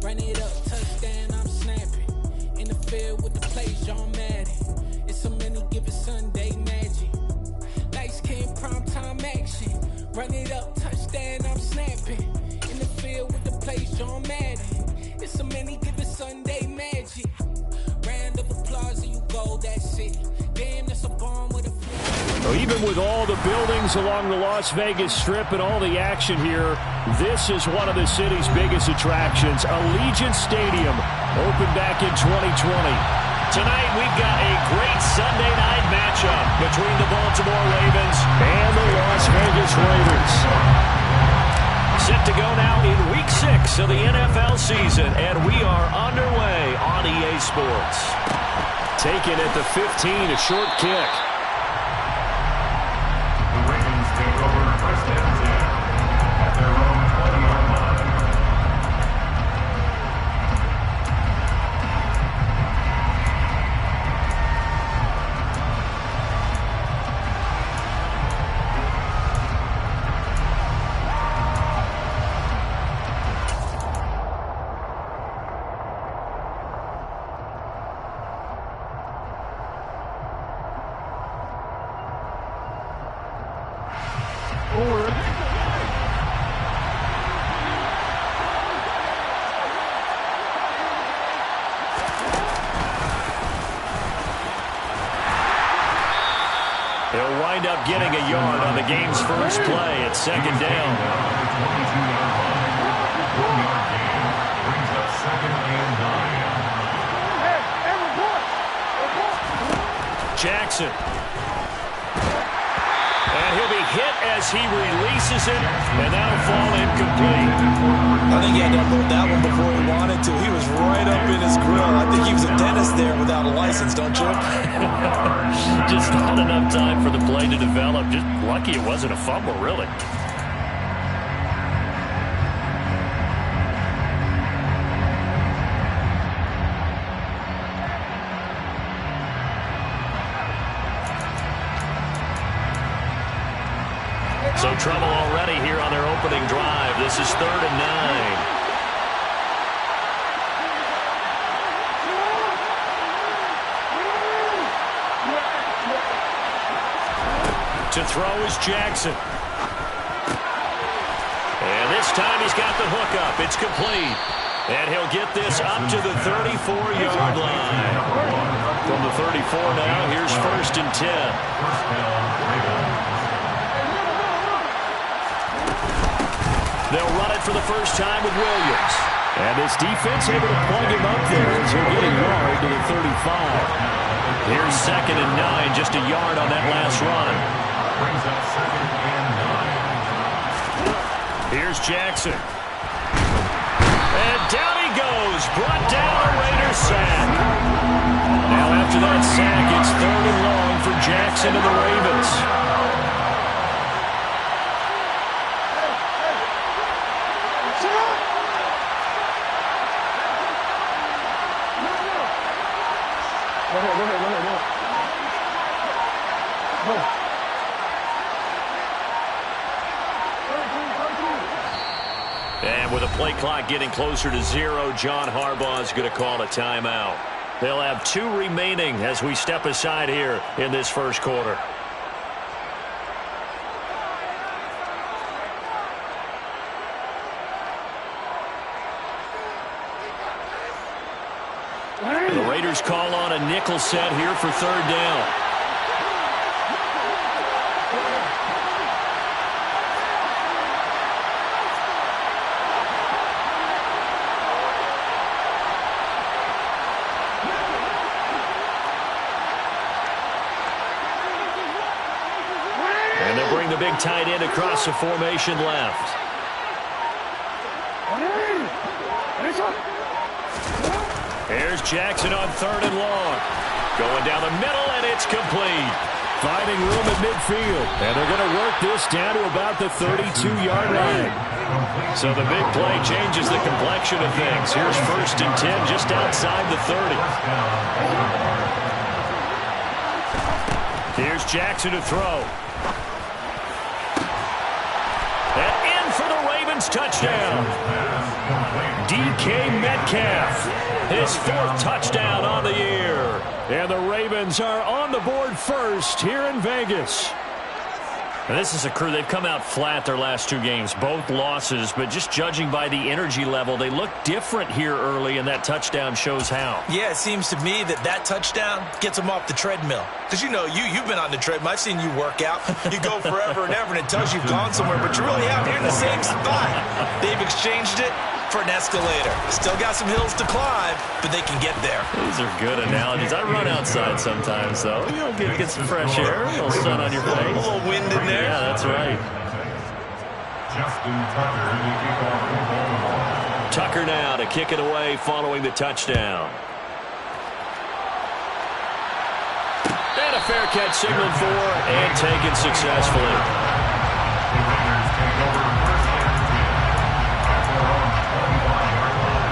Run it up, touchdown, I'm snapping. In the field with the plays, John Madden. It's a many given Sunday magic. Light skin, primetime action. Run it up, touchdown, I'm snapping. In the field with the plays, John Madden. It's a many given Sunday magic. Round of applause and you go, that's it. Damn, that's a bomb with a flip. So even with all the buildings along the Las Vegas Strip and all the action here, this is one of the city's biggest attractions. Allegiant Stadium opened back in 2020. Tonight we've got a great Sunday night matchup between the Baltimore Ravens and the Las Vegas Raiders. Set to go now in Week 6 of the NFL season, and we are underway on EA Sports. Taken at the 15, a short kick. The Ravens take over first and 10 at their own 20-yard line. He'll wind up getting a yard on the game's first play at second down. Jackson. And he'll be hit as he releases it, and that'll fall incomplete. I think he had to unload that one before he wanted to. He was right up in his grill. I think he was a dentist there without a license, don't you? Just not enough time for the play to develop. Just lucky it wasn't a fumble, really. So trouble already here on their opening drive. This is 3rd and 9. To throw is Jackson. And this time he's got the hook up. It's complete. And he'll get this up to the 34-yard line. From the 34 now, here's 1st and 10. They'll run it for the first time with Williams. And this defense able to plug him up there as he'll get a yard to the 35. Here's 2nd and 9, just a yard on that last run. Brings up 2nd and 9. Here's Jackson. And down he goes. Brought down a Raiders sack. Now after that sack, it's 3rd and long for Jackson and the Ravens. And with the play clock getting closer to 0, John Harbaugh is going to call a timeout. They'll have 2 remaining as we step aside here in this first quarter. The Raiders call on a nickel set here for 3rd down. And they'll bring the big tight end across the formation left. Here's Jackson on 3rd and long. Going down the middle, and it's complete. Finding room at midfield. And they're going to work this down to about the 32-yard line. So the big play changes the complexion of things. Here's 1st and 10 just outside the 30. Here's Jackson to throw. And in for the Ravens touchdown. DK Metcalf, his 4th touchdown on the year. And the Ravens are on the board first here in Vegas. And this is a crew, they've come out flat their last 2 games, both losses, but just judging by the energy level, they look different here early, and that touchdown shows how. Yeah, it seems to me that touchdown gets them off the treadmill. Because, you know, you've been on the treadmill. I've seen you work out. You go forever and ever, and it tells you you've gone somewhere, but you're really out here in the same spot. They've exchanged it for an escalator. Still got some hills to climb, but they can get there. These are good analogies. I run outside sometimes, though. You know, get some fresh air, a little sun on your face. A little wind in there. Yeah, that's right. Justin Tucker to kick off. Tucker now to kick it away following the touchdown. And a fair catch signaled for and taken successfully. The Raiders take over first and 10 at their own 21-yard line.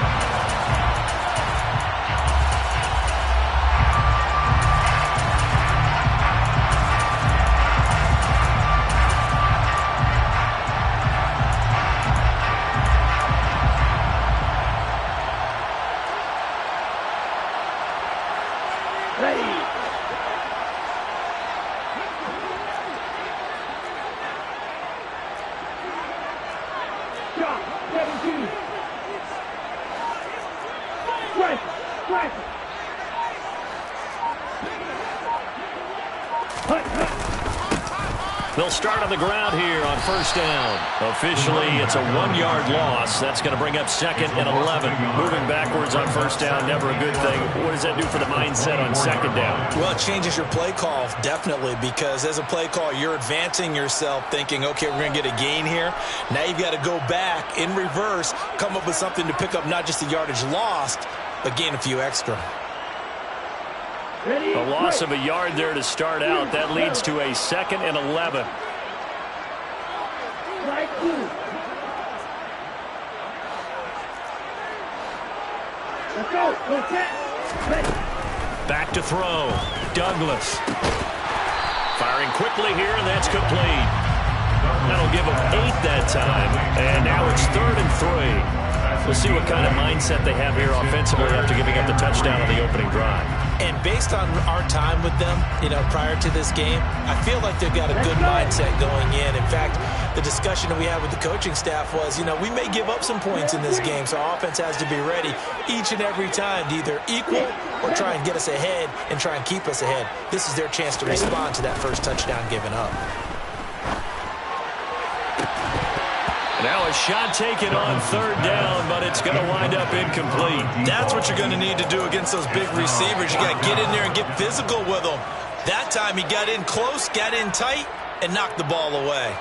They'll start on the ground here on first down. Officially, it's a 1-yard loss. That's going to bring up 2nd and 11. Moving backwards on first down, never a good thing. What does that do for the mindset on 2nd down? Well, it changes your play call, definitely, because as a play call, you're advancing yourself thinking, okay, we're going to get a gain here. Now you've got to go back in reverse, come up with something to pick up not just the yardage lost, but gain a few extra. A loss of a yard there to start out. That leads to a 2nd and 11. Back to throw. Douglas. Firing quickly here, and that's complete. That'll give them 8 that time. And now it's 3rd and 3. We'll see what kind of mindset they have here offensively after giving up the touchdown on the opening drive. And based on our time with them, you know, prior to this game, I feel like they've got a good mindset going in. In fact, the discussion that we had with the coaching staff was, you know, we may give up some points in this game, so our offense has to be ready each and every time to either equal or try and get us ahead and try and keep us ahead. This is their chance to respond to that first touchdown given up. Now a shot taken on 3rd down, but it's going to wind up incomplete. That's what you're going to need to do against those big receivers. You got to get in there and get physical with them. That time he got in close, got in tight, and knocked the ball away.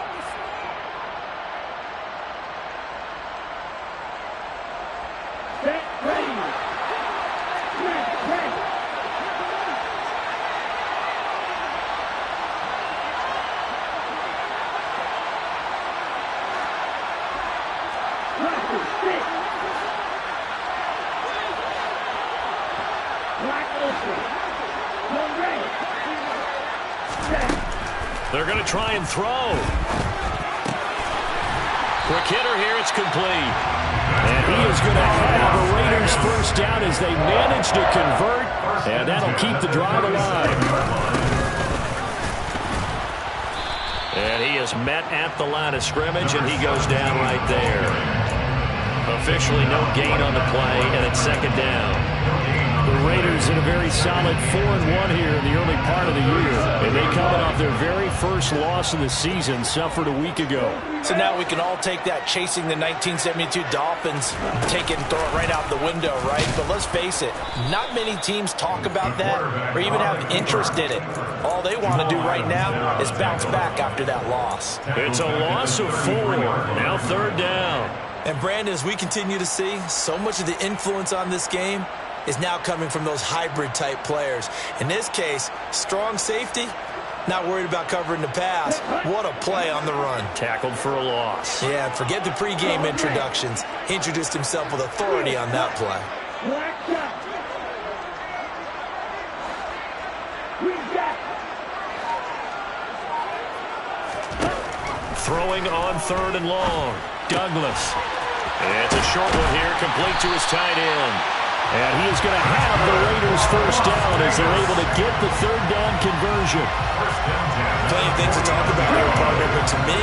They're going to try and throw. Quick hitter here, it's complete. And he is going to have the Raiders first down as they manage to convert, and that'll keep the drive alive. And he is met at the line of scrimmage, and he goes down right there. Officially no gain on the play, and it's 2nd down. The Raiders in a very solid 4-1 here in the early part of the year. And they coming off their very first loss of the season, suffered a week ago. So now we can all take that chasing the 1972 Dolphins, take it and throw it right out the window, right? But let's face it, not many teams talk about that or even have interest in it. All they want to do right now is bounce back after that loss. It's a loss of 4. Now 3rd down. And Brandon, as we continue to see, so much of the influence on this game is now coming from those hybrid-type players. In this case, strong safety, not worried about covering the pass. What a play on the run. Tackled for a loss. Yeah, forget the pregame introductions. He introduced himself with authority on that play. Throwing on 3rd and long. Douglas. It's a short one here, complete to his tight end. And he is going to have the Raiders first down as they're able to get the third down conversion. Plenty of things to talk about here, partner, but to me,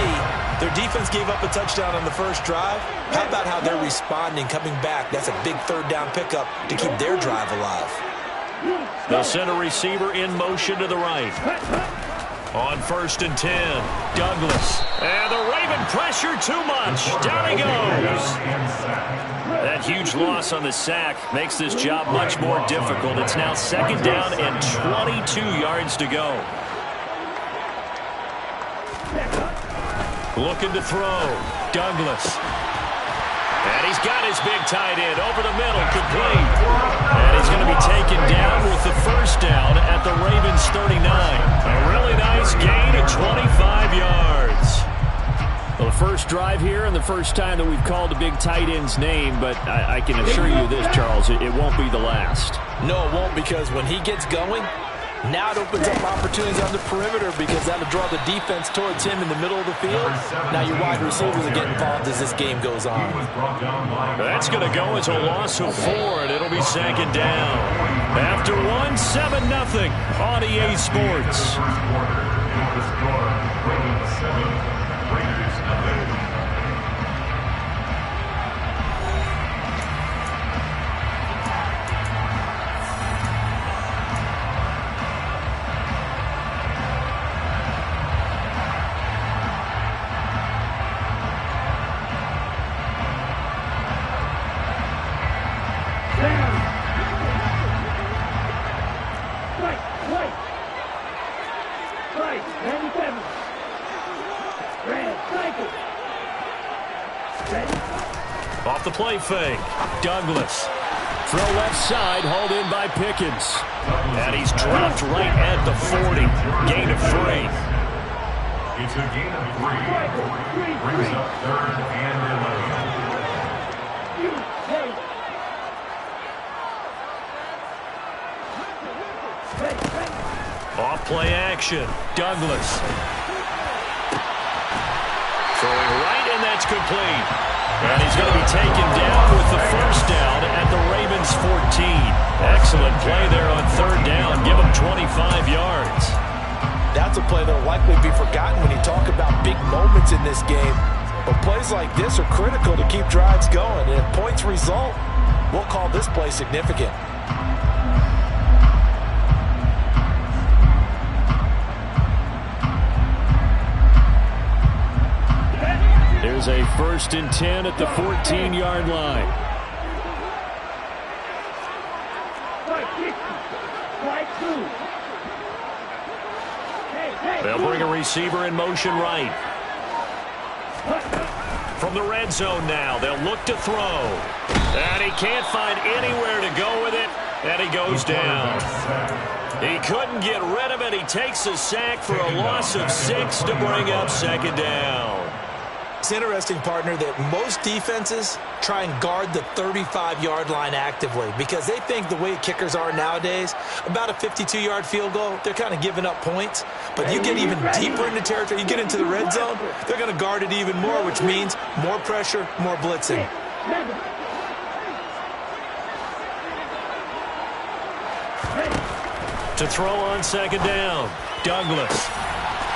their defense gave up a touchdown on the first drive. How about how they're responding, coming back? That's a big third down pickup to keep their drive alive. They'll send a receiver in motion to the right. On 1st and 10, Douglas. And the Raven pressure too much. Down he goes. That huge loss on the sack makes this job much more difficult. It's now 2nd down and 22 yards to go. Looking to throw. Douglas. And he's got his big tight end over the middle, complete. And he's going to be taken down with the first down at the Ravens 39. A really nice gain of 25 yards. Well, the first drive here and the first time that we've called the big tight end's name, but I can assure you this, Charles, it won't be the last. No, it won't, because when he gets going, now it opens up opportunities on the perimeter because that'll draw the defense towards him in the middle of the field. Now your wide receivers are getting involved as this game goes on. That's going to go as a loss of 4, and it'll be 2nd down. After 7-0 on EA Sports. Off the play fake, Douglas. Throw left side, hauled in by Pickens. And he's dropped right at the 40. Gain of 3. It's a gain of 3. Brings up 3rd and 11. Off play action, Douglas. Throwing right, and that's complete. And he's going to be taken down with the first down at the Ravens 14. Excellent play there on 3rd down. Give him 25 yards. That's a play that will likely be forgotten when you talk about big moments in this game. But plays like this are critical to keep drives going. And if points result, we'll call this play significant. There's a 1st and 10 at the 14-yard line. They'll bring a receiver in motion right. From the red zone now, they'll look to throw. And he can't find anywhere to go with it, and he goes down. He couldn't get rid of it. He takes a sack for a loss of 6 to bring up 2nd down. It's interesting, partner, that most defenses try and guard the 35-yard line actively because they think the way kickers are nowadays, about a 52-yard field goal, they're kind of giving up points. But you get even deeper into territory, you get into the red zone, they're going to guard it even more, which means more pressure, more blitzing. To throw on 2nd down, Douglas.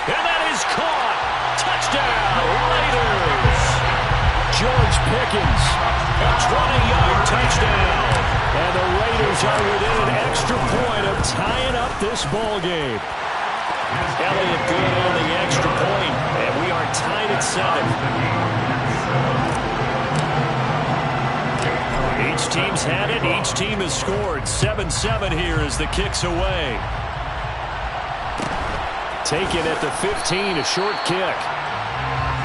And that is caught. Touchdown, Raiders. George Pickens. A 20-yard touchdown. And the Raiders are within an extra point of tying up this ball game. Elliott good on the extra point, and we are tied at 7. Each team's had it. Each team has scored. 7-7 here as the kick's away. Taken at the 15, a short kick.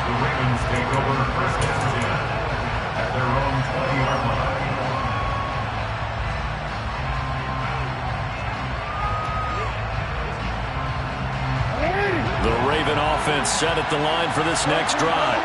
The Ravens take over 1st and 10 at their own 20-yard line. The Raven offense set at the line for this next drive.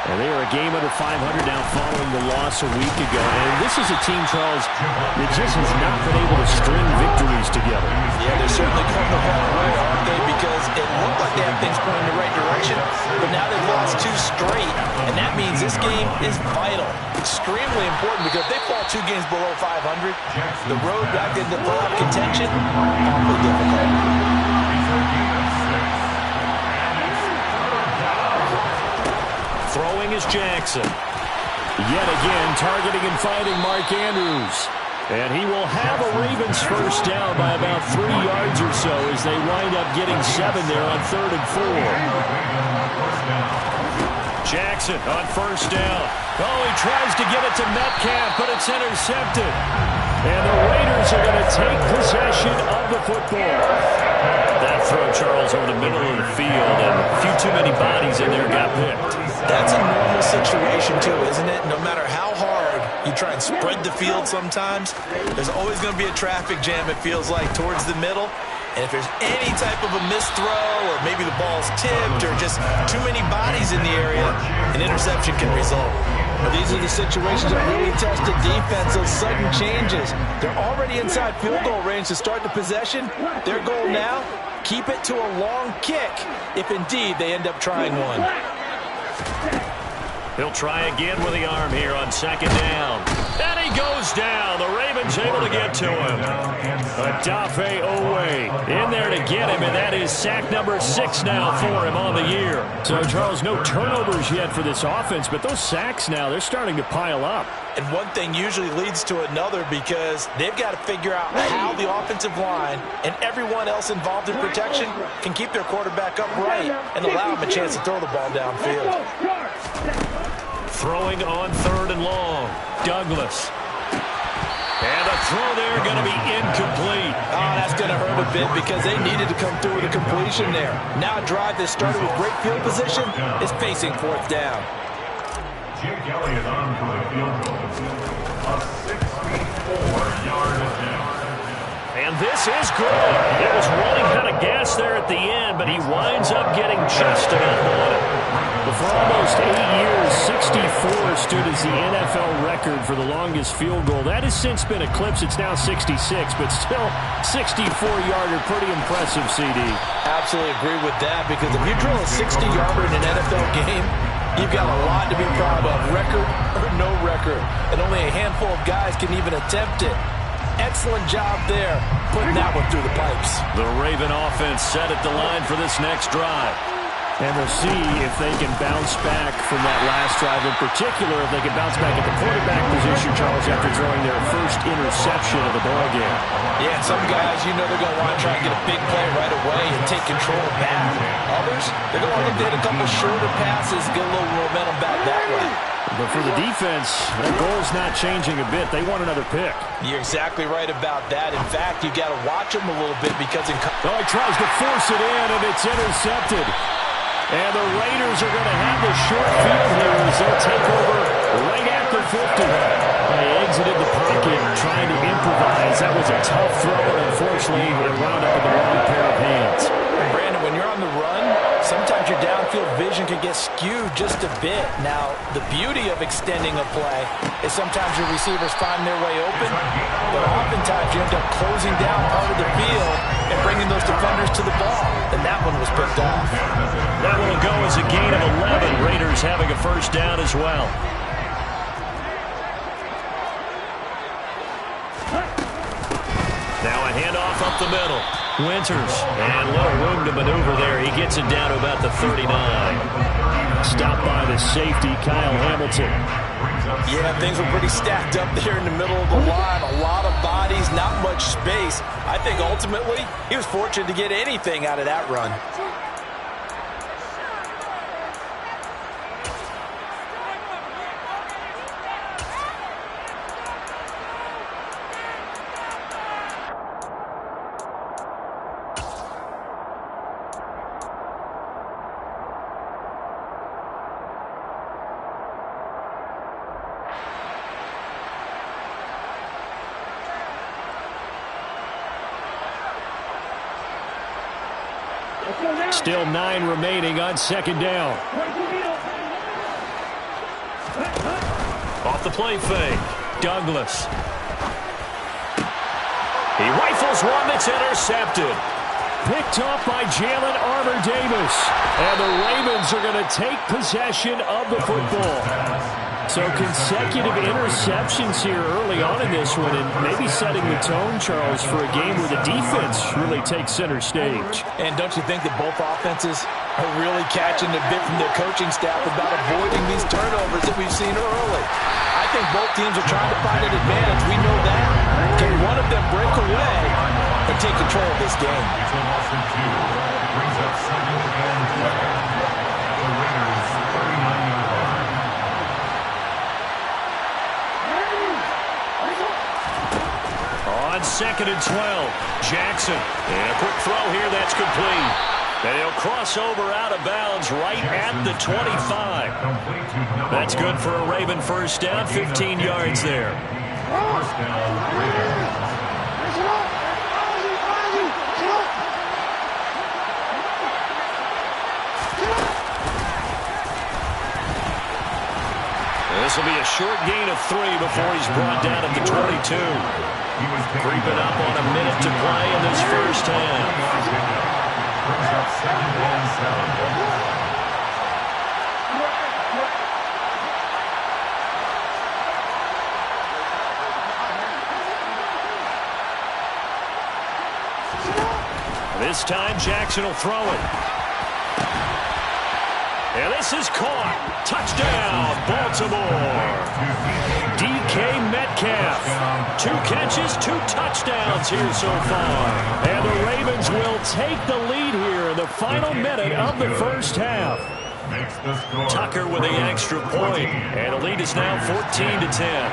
And they are a game under 500 now following the loss a week ago. And this is a team, Charles, that just has not been able to string victories together. Yeah, they're certainly coming apart right, aren't they? Because it looked like they have things pointing in the right direction, but now they've lost 2 straight, and that means this game is vital. extremely important because if they fall 2 games below 500, the road back into playoff contention, awfully difficult. Throwing is Jackson. Yet again, targeting and finding Mark Andrews. And he will have a Ravens first down by about 3 yards or so as they wind up getting 7 there on 3rd and 4. Jackson on first down. Oh, he tries to get it to Metcalf, but it's intercepted. And the Raiders are going to take possession of the football. That throw, Charles, over the middle of the field, and a few too many bodies in there got picked. That's a normal situation, too, isn't it? No matter how hard you try and spread the field sometimes, there's always going to be a traffic jam, it feels like, towards the middle. And if there's any type of a missed throw or maybe the ball's tipped or just too many bodies in the area, an interception can result. But these are the situations that really test the defense, those sudden changes. They're already inside field goal range to start the possession. Their goal now, keep it to a long kick if indeed they end up trying one. He'll try again with the arm here on 2nd down. And he goes down. The Ravens able to get to him. Odafe Oweh in there to get him, and that is sack number 6 now for him on the year. So, Charles, no turnovers yet for this offense, but those sacks now, they're starting to pile up. And one thing usually leads to another because they've got to figure out how the offensive line and everyone else involved in protection can keep their quarterback upright and allow him a chance to throw the ball downfield. Throwing on 3rd and long. Douglas. And a throw there going to be incomplete. Oh, that's going to hurt a bit because they needed to come through with a completion there. Now a drive that started with great field position is facing 4th down. Jake Elliott on for the field goal. A 64-yard attempt. And this is good. It was running out of gas there at the end, but he winds up getting just enough on it. For almost 8 years, 64 stood as the NFL record for the longest field goal. That has since been eclipsed. It's now 66, but still 64-yarder. Pretty impressive, CD. Absolutely agree with that because if you drill a 60-yarder in an NFL game, you've got a lot to be proud of, record or no record. And only a handful of guys can even attempt it. Excellent job there, putting that one through the pipes. The Raven offense set at the line for this next drive. And we'll see if they can bounce back from that last drive. In particular, if they can bounce back at the quarterback position, Charles, after throwing their first interception of the ballgame. Yeah, and some guys, you know they're going to want to try and get a big play right away and take control back. Others, they're going to look to hit a couple shorter passes, get a little momentum back that way. But for the defense, that goal's not changing a bit. They want another pick. You're exactly right about that. In fact, you got to watch them a little bit because in... Oh, he tries to force it in, and it's intercepted. And the Raiders are going to have the short field here as they'll take over right at the 50. They exited the pocket trying to improvise. That was a tough throw, and unfortunately, it wound up with the wrong pair of hands. Brandon, when you're on the run, sometimes your downfield vision can get skewed just a bit. Now, the beauty of extending a play is sometimes your receivers find their way open, but oftentimes you end up closing down part of the field and bringing those defenders to the ball, and that one was picked off. That will go as a gain of 11. Raiders having a first down as well. Now a handoff up the middle. Winters, and little room to maneuver there. He gets it down to about the 39. Stopped by the safety, Kyle Hamilton. Yeah, things were pretty stacked up there in the middle of the line. A lot of bodies, not much space. I think ultimately he was fortunate to get anything out of that run. Still 9 remaining on 2nd down. Off the play fake. Douglas. He rifles one that's intercepted. Picked off by Jalen Armour-Davis. And the Ravens are going to take possession of the football. So consecutive interceptions here early on in this one, and maybe setting the tone, Charles, for a game where the defense really takes center stage. And don't you think that both offenses are really catching a bit from their coaching staff about avoiding these turnovers that we've seen early? I think both teams are trying to find an advantage. We know that. Can one of them break away and take control of this game? Brings up second and 10. The Raiders, 39-yard line. On 2nd and 12, Jackson. And a quick throw here that's complete. And he'll cross over out of bounds right at the 25. That's good for a Raven first down, 15 yards there. First down, Raiders. This will be a short gain of 3 before he's brought down at the 22. Creeping up on a minute to play in this first half. Brings up 2nd and 7. This time Jackson will throw it. And this is caught. Touchdown, Baltimore. DK Metcalf. 2 catches, 2 touchdowns here so far. And the Ravens will take the lead here in the final minute of the first half. Tucker with the extra point. And the lead is now 14-10.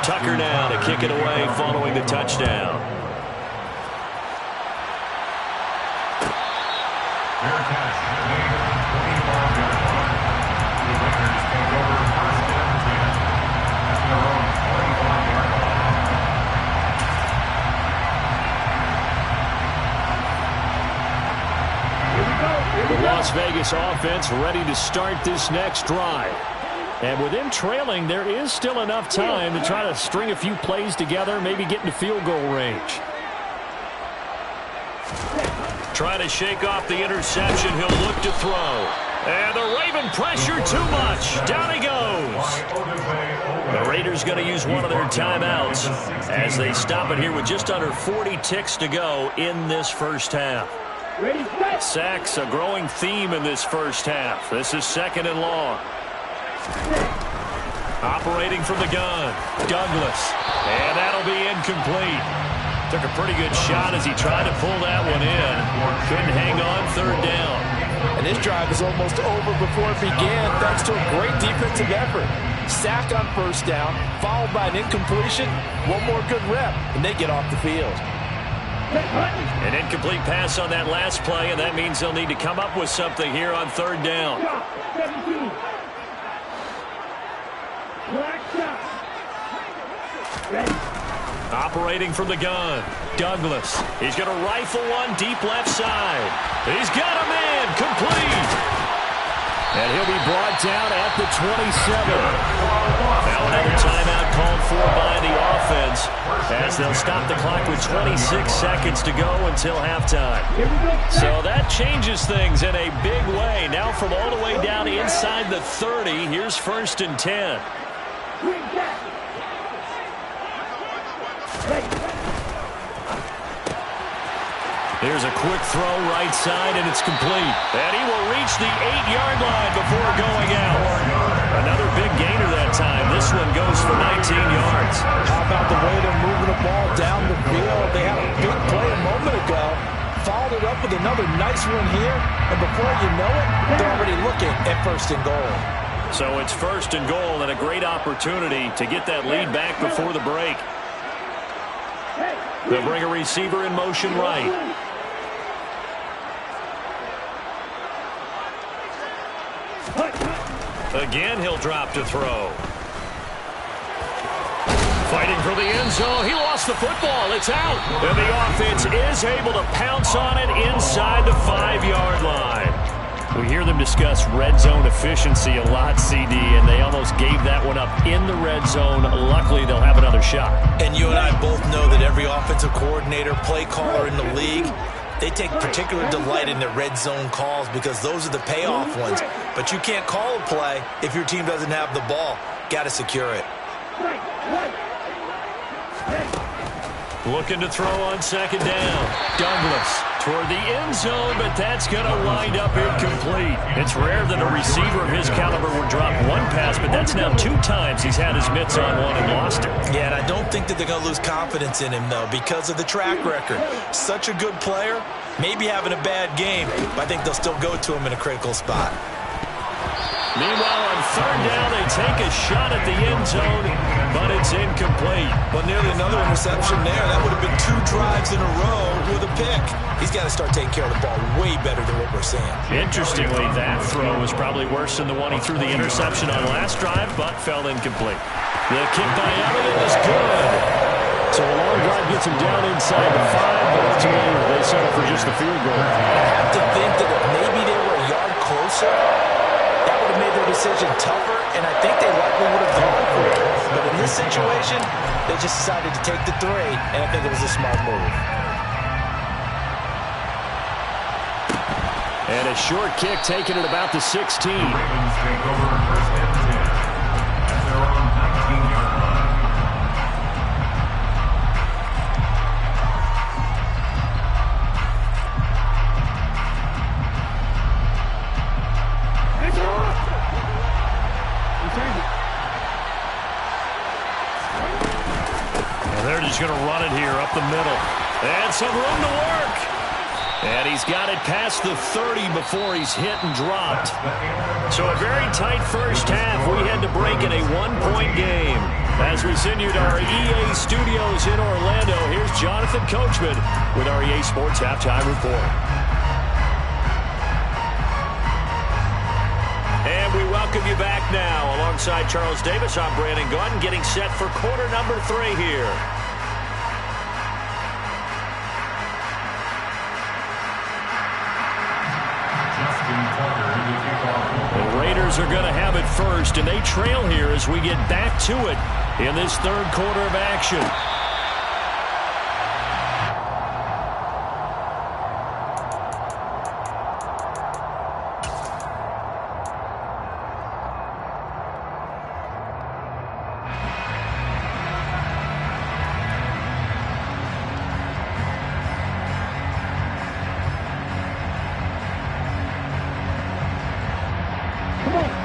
Tucker now to kick it away following the touchdown. Fair catch made at the 25-yard line. The Raiders take over first and 10 at their own 25-yard line. The Las Vegas offense ready to start this next drive. And with them trailing, there is still enough time to try to string a few plays together, maybe get into field goal range. Trying to shake off the interception. He'll look to throw. And the Raven pressure too much. Down he goes. The Raiders going to use one of their timeouts as they stop it here with just under 40 ticks to go in this first half. Sacks, a growing theme in this first half. This is 2nd and long. Operating from the gun, Douglas. And that'll be incomplete. Took a pretty good shot as he tried to pull that one in. Couldn't hang on 3rd down. And this drive is almost over before it began thanks to a great defensive effort. Sack on first down, followed by an incompletion. One more good rep, and they get off the field. An incomplete pass on that last play, and that means they'll need to come up with something here on 3rd down. Operating from the gun, Douglas. He's going to rifle one deep left side. He's got a man, complete. And he'll be brought down at the 27. Now another timeout called for by the offense as they'll stop the clock with 26 seconds to go until halftime. So that changes things in a big way. Now from all the way down inside the 30, here's 1st and 10. Here's a quick throw right side, and it's complete. And he will reach the 8-yard line before going out. Another big gainer that time. This one goes for 19 yards. How about the way they're moving the ball down the field? They had a big play a moment ago. Followed it up with another nice one here. And before you know it, they're already looking at 1st and goal. So it's 1st and goal and a great opportunity to get that lead back before the break. They'll bring a receiver in motion right. Again, he'll drop to throw. Fighting for the end zone. He lost the football. It's out. And the offense is able to pounce on it inside the 5-yard line. We hear them discuss red zone efficiency a lot, CD, and they almost gave that one up in the red zone. Luckily, they'll have another shot. And you and I both know that every offensive coordinator, play caller in the league they take particular delight in their red zone calls because those are the payoff ones. But you can't call a play if your team doesn't have the ball. Got to secure it. Looking to throw on second down. Douglas toward the end zone, but that's going to wind up incomplete. It's rare that a receiver of his caliber would drop one pass, but that's now 2 times he's had his mitts on one and lost it. Yeah, and I don't think that they're going to lose confidence in him, though, because of the track record. Such a good player, maybe having a bad game, but I think they'll still go to him in a critical spot. Meanwhile, on third down, they take a shot at the end zone, but it's incomplete. Well, nearly another interception there. That would have been 2 drives in a row with a pick. He's got to start taking care of the ball way better than what we're seeing. Interestingly, that throw was probably worse than the one he threw the interception on last drive, but fell incomplete. The kick by Elliott is good. So a long drive gets him down inside the 5, but ultimately they settle for just the field goal. I have to think that if maybe they were a yard closer, that would have made their decision tougher, and I think they likely would have gone for it. But in this situation, they just decided to take the 3, and I think it was a smart move. And a short kick taken at about the 16. Ravens take over first and 10 at their own 19-yard line. They're just going to run it here up the middle. And some room to work. And he's got it past the 30 before he's hit and dropped. So a very tight first half. We had to break in a 1-point game. As we send you to our EA studios in Orlando, here's Jonathan Coachman with our EA Sports Halftime Report. And we welcome you back now. Alongside Charles Davis, I'm Brandon Gaudin, getting set for quarter number 3 here. The Raiders are going to have it first, and they trail here as we get back to it in this third quarter of action.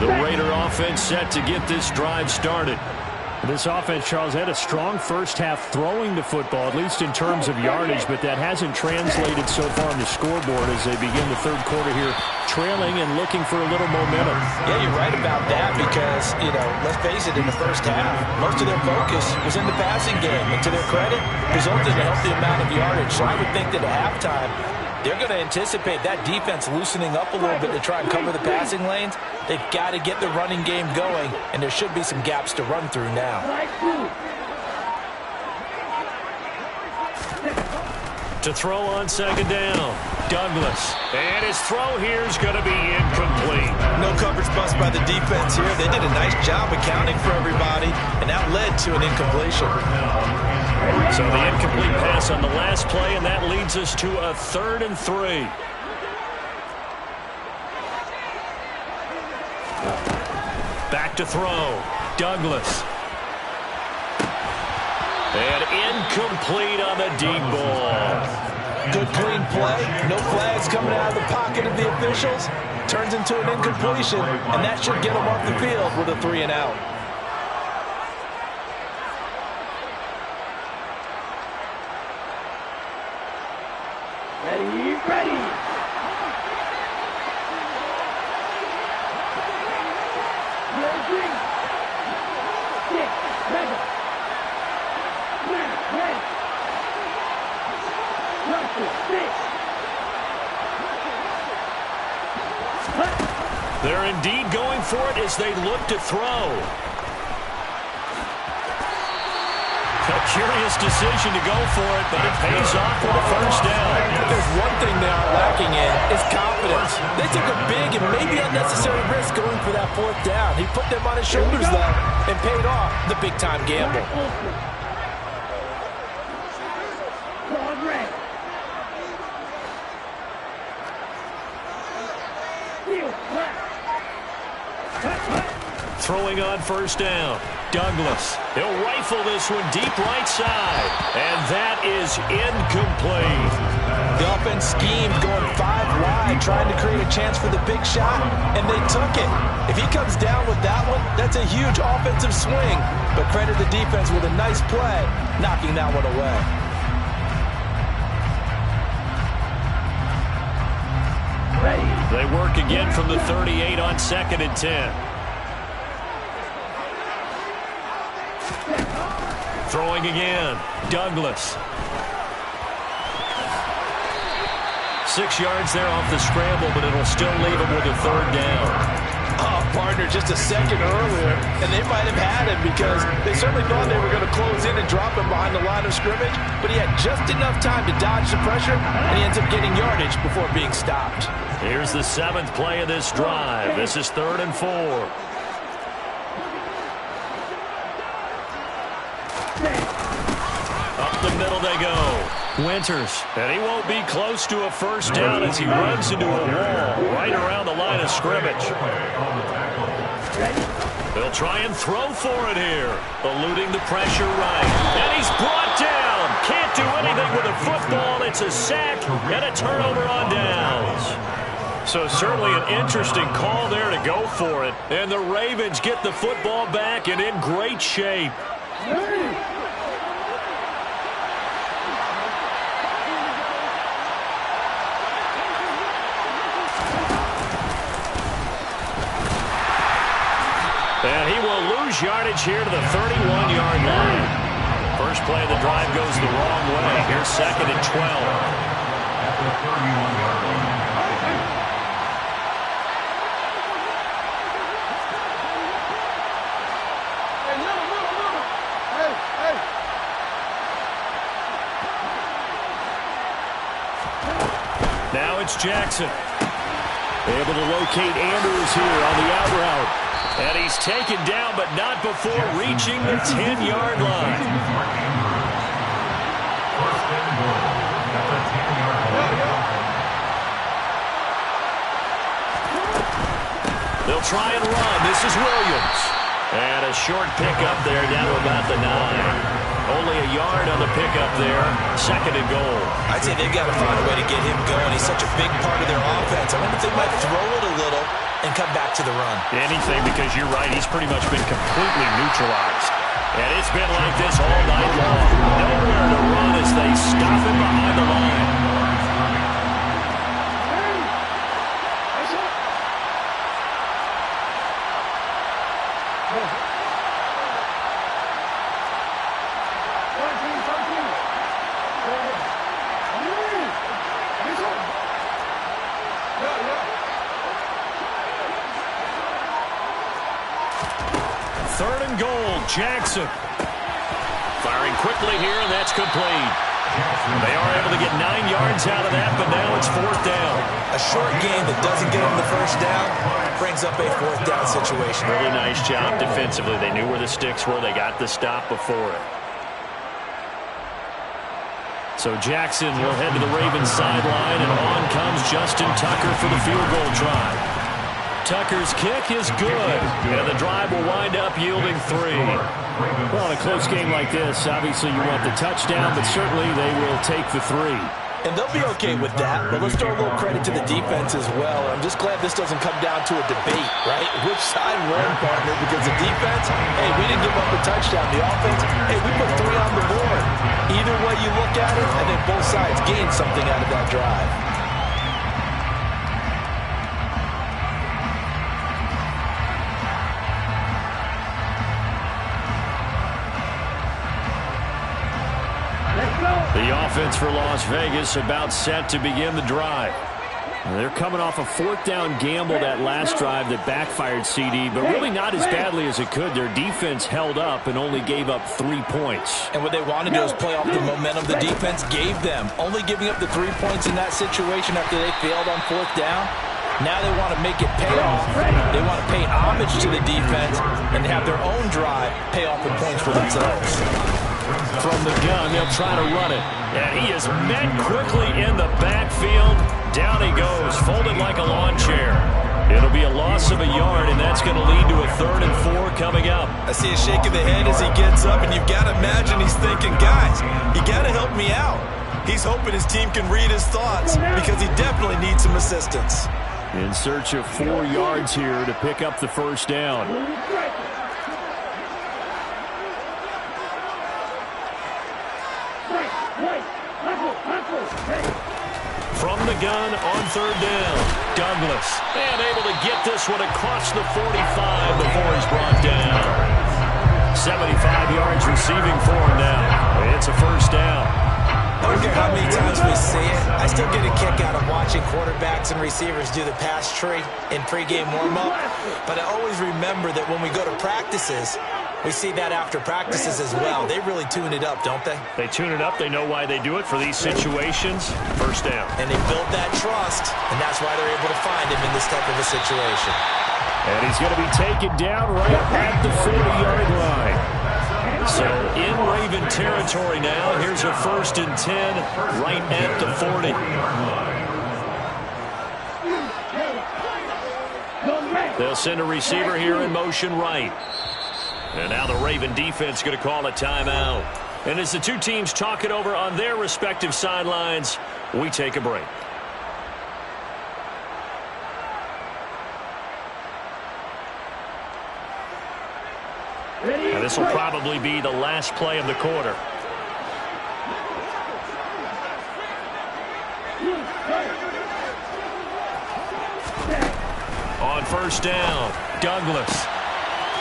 The Raider offense set to get this drive started. This offense, Charles, had a strong first half throwing the football, at least in terms of yardage, but that hasn't translated so far on the scoreboard as they begin the third quarter here, trailing and looking for a little momentum. Yeah, you're right about that because, let's face it, in the first half, most of their focus was in the passing game. And to their credit, resulted in a healthy amount of yardage. So I would think that at halftime, they're going to anticipate that defense loosening up a little bit to try and cover the passing lanes. They've got to get the running game going, and there should be some gaps to run through now. To throw on second down, Douglas. And his throw here is going to be incomplete. No coverage bust by the defense here. They did a nice job accounting for everybody, and that led to an incompletion. So the incomplete pass on the last play, and that leads us to a 3rd and 3. Back to throw. Douglas. And incomplete on the deep ball. Good clean play. No flags coming out of the pocket of the officials. Turns into an incompletion, and that should get them off the field with a 3 and out. Ready. 6. They're indeed going for it as they look to throw. A curious decision to go for it, but it pays off with a first down. If there's one thing they aren't lacking in, it's confidence. They took a big and maybe unnecessary risk going for that 4th down. He put them on his shoulders, though, and paid off the big-time gamble. Throwing on first down. Douglas. He'll rifle this one deep right side. And that is incomplete. The offense schemed going 5 wide, trying to create a chance for the big shot, and they took it. If he comes down with that one, that's a huge offensive swing. But credit the defense with a nice play, knocking that one away. They work again from the 38 on 2nd and 10. Throwing again. Douglas. 6 yards there off the scramble, but it'll still leave him with a 3rd down. Oh, partner, just a second earlier, and they might have had him because they certainly thought they were going to close in and drop him behind the line of scrimmage, but he had just enough time to dodge the pressure, and he ends up getting yardage before being stopped. Here's the 7th play of this drive. This is 3rd and 4. Up the middle they go. Winters, and he won't be close to a first down as he runs into a wall right around the line of scrimmage. They'll try and throw for it here, eluding the pressure right. And he's brought down. Can't do anything with a football. It's a sack and a turnover on downs. So certainly an interesting call there to go for it. And the Ravens get the football back and in great shape. And he will lose yardage here to the 31-yard line. First play of the drive goes the wrong way. Here's 2nd and 12. At the 31-yard line. Now it's Jackson. Able to locate Andrews here on the out route. And he's taken down, but not before reaching the 10-yard line. They'll try and run. This is Williams. And a short pickup there down to about the 9. Only a yard on the pickup there. 2nd and goal. I'd say they've got to find a way to get him going. He's such a big part of their offense. I wonder if they might throw it a little and come back to the run. Anything, because you're right. He's pretty much been completely neutralized. And it's been like this all night long. Nowhere to run as they stop him behind the line. Jackson firing quickly here, and that's complete. They are able to get 9 yards out of that, but now it's 4th down. A short game that doesn't get them the first down brings up a 4th down situation. Really nice job defensively. They knew where the sticks were. They got the stop before it. So Jackson will head to the Ravens sideline, and on comes Justin Tucker for the field goal try. Tucker's kick is good, and the drive will wind up yielding 3. Well, in a close game like this, obviously you want the touchdown, but certainly they will take the 3. And they'll be okay with that, but let's throw a little credit to the defense as well. I'm just glad this doesn't come down to a debate, right? Which side won, partner? Because the defense, hey, we didn't give up a touchdown. The offense, hey, we put 3 on the board. Either way you look at it, I think both sides gained something out of that drive. The offense for Las Vegas about set to begin the drive. They're coming off a 4th down gamble that last drive that backfired, CD, but really not as badly as it could. Their defense held up and only gave up 3 points. And what they wanted to do is play off the momentum the defense gave them. Only giving up the 3 points in that situation after they failed on 4th down. Now they want to make it pay off. They want to pay homage to the defense and have their own drive pay off with points for themselves. From the gun, they'll try to run it. And he is met quickly in the backfield. Down he goes, folded like a lawn chair. It'll be a loss of a yard, and that's going to lead to a 3rd and 4 coming up. I see a shake of the head as he gets up, and you've got to imagine he's thinking, guys, you got to help me out. He's hoping his team can read his thoughts because he definitely needs some assistance. In search of 4 yards here to pick up the first down. From the gun on 3rd down, Douglas. And able to get this one across the 45 before he's brought down. 75 yards receiving for him now. It's a first down. I don't care how many times we see it, I still get a kick out of watching quarterbacks and receivers do the pass tree in pregame warm-up. But I always remember that when we go to practices, we see that after practices as well. They really tune it up, don't they? They tune it up. They know why they do it for these situations. First down. And they build that trust, and that's why they're able to find him in this type of a situation. And he's going to be taken down right at the 40-yard line. So in Raven territory now. Here's a 1st and 10 right at the 40. They'll send a receiver here in motion right. And now the Raven defense going to call a timeout. And as the two teams talk it over on their respective sidelines, we take a break. This will probably be the last play of the quarter. On 1st down, Douglas.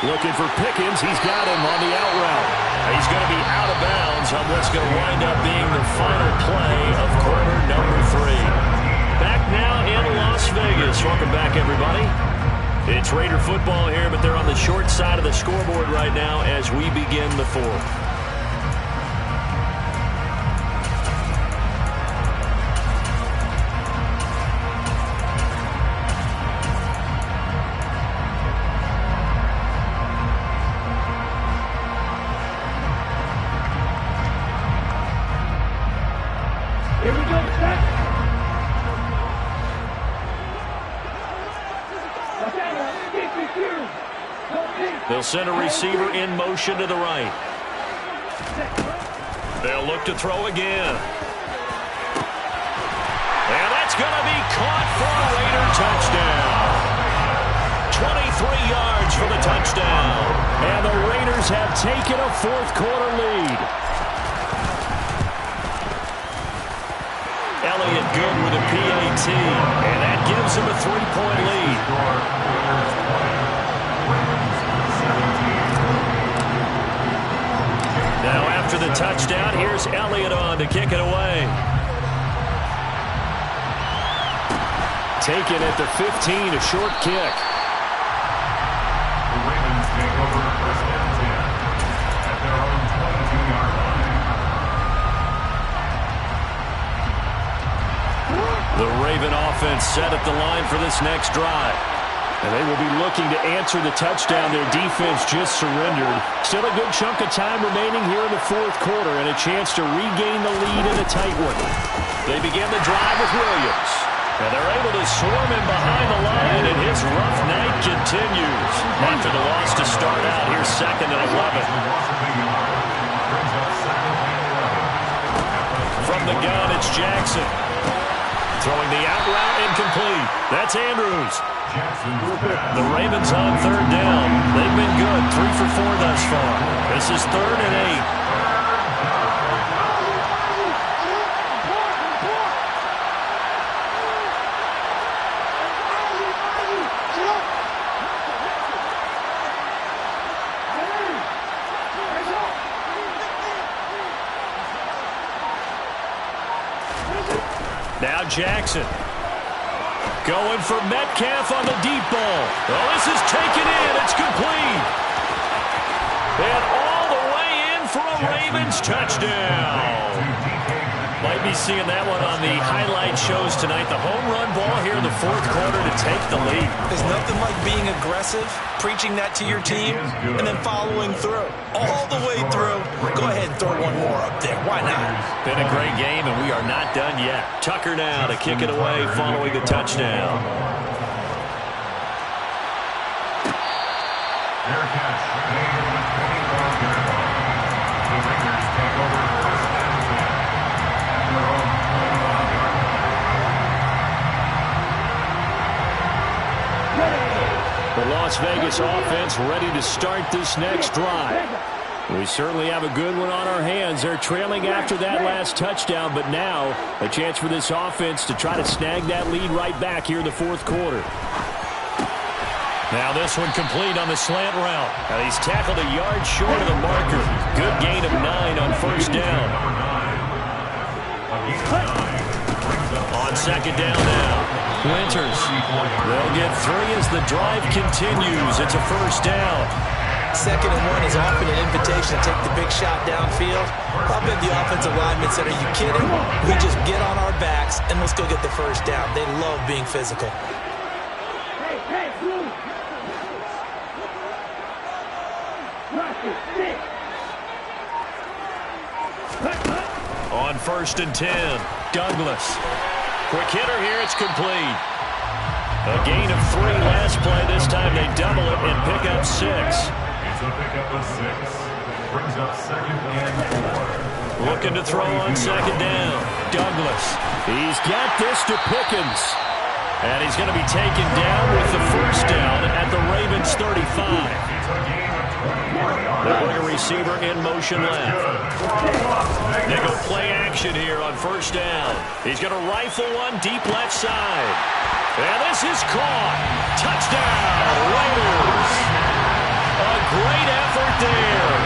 Looking for Pickens. He's got him on the out route. He's going to be out of bounds on what's going to wind up being the final play of quarter number 3. Back now in Las Vegas. Welcome back, everybody. It's Raider football here, but they're on the short side of the scoreboard right now as we begin the 4th. They'll send a receiver in motion to the right. They'll look to throw again. And that's going to be caught for a Raider touchdown. 23 yards for the touchdown. And the Raiders have taken a 4th quarter lead. Elliott good with a PAT. And that gives him a 3-point lead. Now after the touchdown, here's Elliott on to kick it away. Taken at the 15, a short kick. The Ravens take over 1st and 10 at their own 22-yard line. The Raven offense set at the line for this next drive. And they will be looking to answer the touchdown their defense just surrendered. Still a good chunk of time remaining here in the 4th quarter and a chance to regain the lead in a tight one. They begin the drive with Williams. And they're able to swarm him behind the line, and his rough night continues. After the loss to start out, here's 2nd and 11. From the gun, it's Jackson. Throwing the out route incomplete. That's Andrews. The Ravens on 3rd down. They've been good, 3 for 4 thus far. This is 3rd and 8. Now Jackson. Going for Metcalf on the deep ball. Oh, this is taken in. It's complete. And all the way in for a Ravens touchdown. Might be seeing that one on the highlight shows tonight. The home run ball here in the 4th quarter to take the lead. There's nothing like being aggressive, preaching that to your team, and then following through. All the way through. Go ahead and throw one more up there. Why not? Been a great game, and we are not done yet. Tucker now to kick it away following the touchdown. Fair catch. Made at the 21-yard line. The Raiders take over first and 10 at their own 21-yard line. The Las Vegas offense ready to start this next drive. We certainly have a good one on our hands. They're trailing after that last touchdown, but now a chance for this offense to try to snag that lead right back here in the fourth quarter. Now this one complete on the slant route. And he's tackled a yard short of the marker. Good gain of 9 on first down. On second down now. Winters. They'll get 3 as the drive continues. It's a first down. 2nd and 1 is often an invitation to take the big shot downfield. I bet the offensive linemen said, are you kidding? We just get on our backs and let's go get the first down. They love being physical. On first and 10, Douglas. Quick hitter here, it's complete. A gain of 3 last play. This time they double it and pick up 6. It's a pickup of 6. Brings up 2nd and 4. Looking to throw on second down. Douglas. He's got this to Pickens. And he's going to be taken down with the first down at the Ravens 35. They'll bring a receiver in motion left. They go play action here on first down. He's going to rifle one deep left side. And this is caught. Touchdown, Raiders. A great effort there.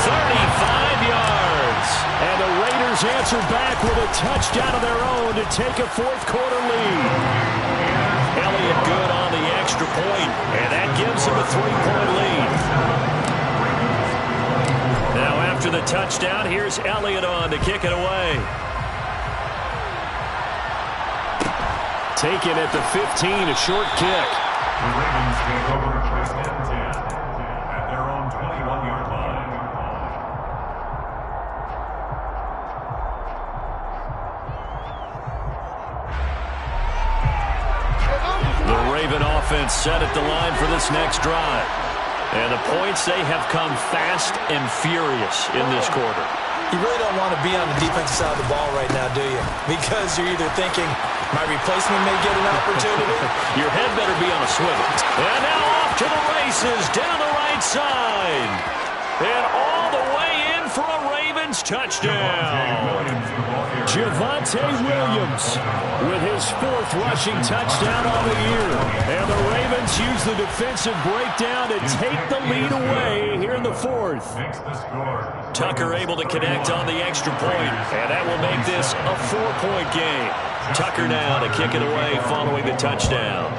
35 yards. And the Raiders answer back with a touchdown of their own to take a fourth quarter lead. Elliott good on the extra point, and that gives him a 3-point lead. Now after the touchdown, here's Elliott on to kick it away. Taken at the 15, a short kick. The Ravens take over first and 10 at their own 21-yard line. The Raven offense set at the line for this next drive. And the points, they have come fast and furious in this quarter. You really don't want to be on the defensive side of the ball right now, do you? Because you're either thinking, my replacement may get an opportunity. Your head better be on a swivel. And now off to the races, down the right side. And all the way in for a Ravens touchdown. Javonte Williams with his 4th rushing touchdown on the year. And the Ravens use the defensive breakdown to take the lead away here in the 4th. Tucker able to connect on the extra point, and that will make this a 4-point game. Tucker now to kick it away following the touchdown.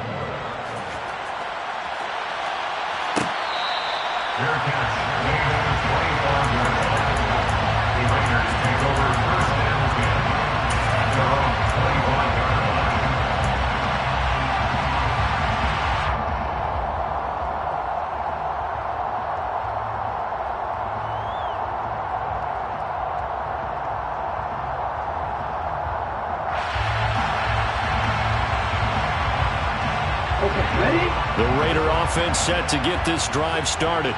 Fair catch. Made at the 25-yard line. The Raiders take over first and 10 at their own 25-yard line. The Raider offense set to get this drive started.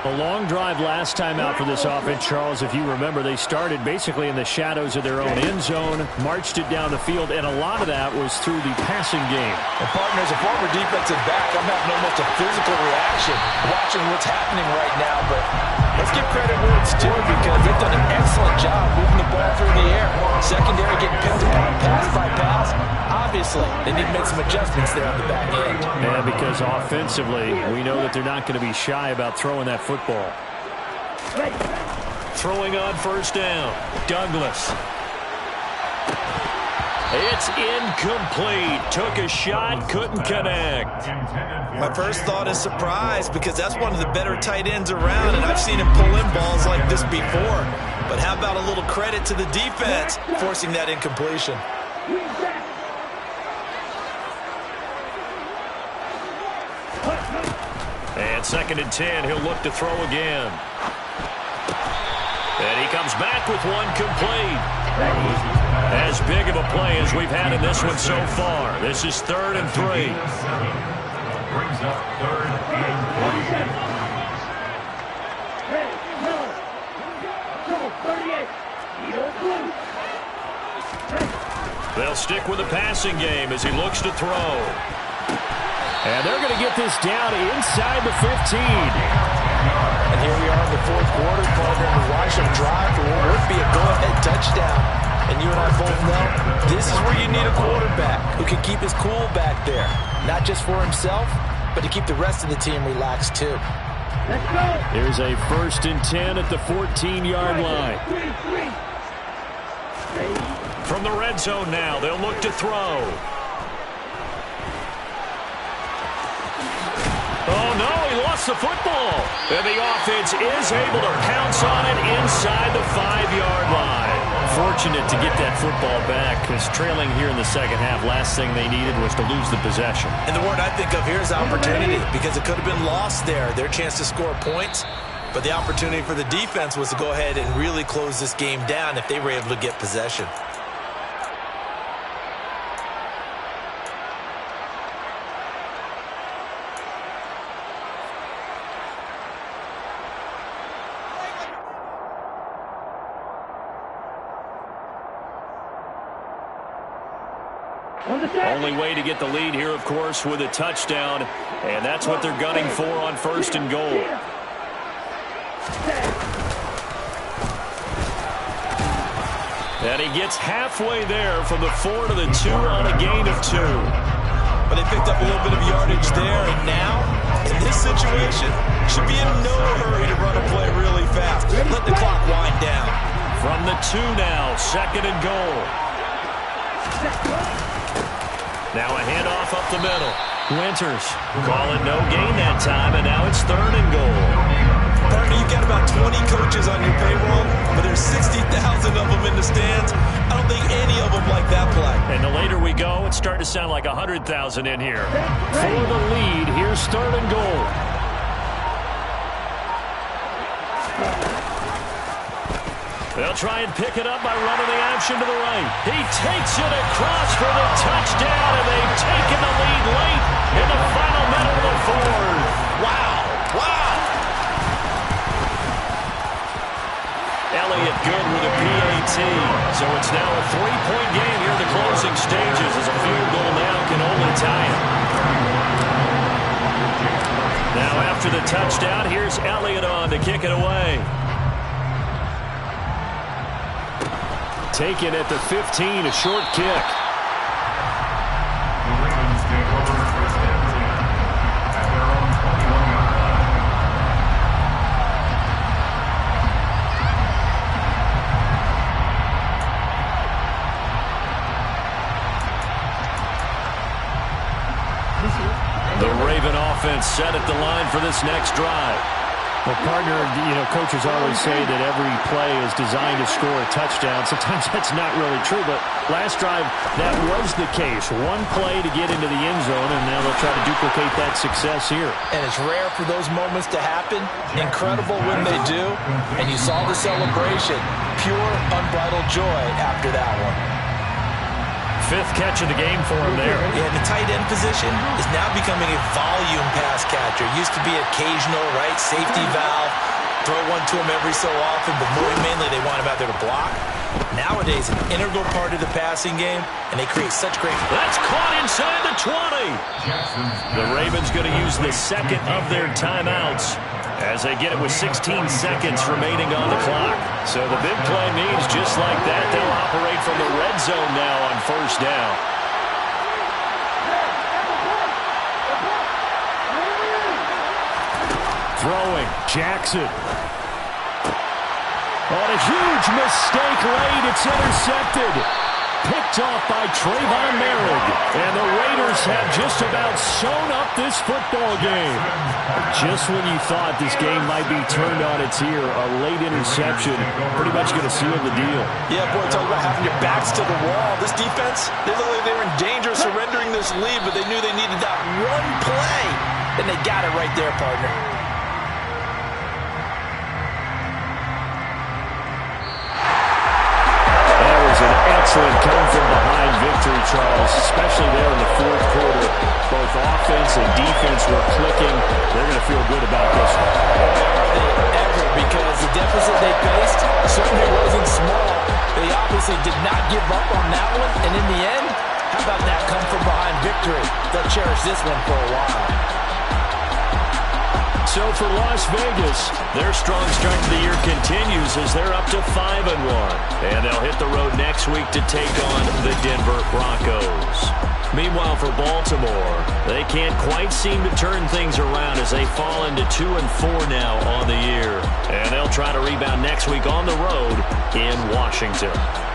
A long drive last time out for this offense, Charles. If you remember, they started basically in the shadows of their own end zone, marched it down the field, and a lot of that was through the passing game. And partner, as a former defensive back, I'm having almost a physical reaction watching what's happening right now. But let's give credit where it's due because they've done an excellent job moving the ball through the air. Secondary getting picked apart pass by pass. Obviously, they need to make some adjustments there on the back end. And because offensively, we know that they're not going to be shy about throwing that football. Throwing on first down, Douglas. It's incomplete. Took a shot, couldn't connect. My first thought is surprise because that's one of the better tight ends around, and I've seen him pull in balls like this before. But how about a little credit to the defense forcing that incompletion? And 2nd and 10, he'll look to throw again. And he comes back with one complete. As big of a play as we've had in this one so far. This is 3rd and 3. Brings up 3rd and 3. They'll stick with the passing game as he looks to throw. And they're going to get this down inside the 15. And here we are in the fourth quarter, partner, and watch them drive for what would be a go-ahead touchdown. And you and I both know this is where you need a quarterback who can keep his cool back there. Not just for himself, but to keep the rest of the team relaxed too. Here's a 1st and 10 at the 14-yard line. From the red zone now, they'll look to throw. Oh, no, he lost the football. And the offense is able to pounce on it inside the 5-yard line. Fortunate to get that football back, because trailing here in the second half, last thing they needed was to lose the possession. And the word I think of here is opportunity, because it could have been lost there, their chance to score points. But the opportunity for the defense was to go ahead and really close this game down if they were able to get possession. Only way to get the lead here, of course, with a touchdown. And that's what they're gunning for on 1st and goal. And he gets halfway there from the 4 to the 2 on a gain of 2. But they picked up a little bit of yardage there, and now, in this situation, should be in no hurry to run a play really fast. Let the clock wind down. From the 2 now, 2nd and goal. Now a handoff up the middle. Winters call it no gain that time, and now it's 3rd and goal. Partner, you've got about 20 coaches on your payroll, but there's 60,000 of them in the stands. I don't think any of them like that play. And the later we go, it's starting to sound like 100,000 in here. For the lead, here's 3rd and goal. They'll try and pick it up by running the option to the right. He takes it across for the touchdown, and they've taken the lead late in the final minute of the 4th. Wow. Wow. Elliott good with a PAT. So it's now a 3-point game here in the closing stages as a field goal now can only tie it. Now after the touchdown, here's Elliott on to kick it away. Taken at the 15, a short kick. The Ravens take over 1st and 10 at their own 21-yard line. The Raven offense set at the line for this next drive. Well, partner, coaches always say that every play is designed to score a touchdown. Sometimes that's not really true, but last drive, that was the case. One play to get into the end zone, and now they'll try to duplicate that success here. And it's rare for those moments to happen. Incredible when they do. And you saw the celebration. Pure, unbridled joy after that one. 5th catch of the game for him there. Yeah, the tight end position is now becoming a volume pass catcher. Used to be occasional, right? Safety valve. Throw one to him every so often, but more mainly they want him out there to block. Nowadays, an integral part of the passing game, and they create such great... That's caught inside the 20. The Ravens going to use the 2nd of their timeouts as they get it with 16 seconds remaining on the clock. So the big play means just like that, they'll operate from the red zone now on 1st down. Throwing, Jackson. On a huge mistake late, it's intercepted. Picked off by Trayvon Merrick. And the Raiders have just about sewn up this football game. Just when you thought this game might be turned on its ear, a late interception pretty much going to seal the deal. Yeah, boy, talk about having your backs to the wall. This defense, they look like they were in danger of surrendering this lead, but they knew they needed that one play. And they got it right there, partner. Excellent come-from-behind victory, Charles, especially there in the 4th quarter. Both offense and defense were clicking. They're going to feel good about this one. Are they ever? Because the deficit they faced certainly wasn't small. They obviously did not give up on that one, and in the end, how about that come-from-behind victory? They'll cherish this one for a while. So for Las Vegas, their strong start to the year continues as they're up to 5-1. And they'll hit the road next week to take on the Denver Broncos. Meanwhile, for Baltimore, they can't quite seem to turn things around as they fall into 2-4 now on the year. And they'll try to rebound next week on the road in Washington.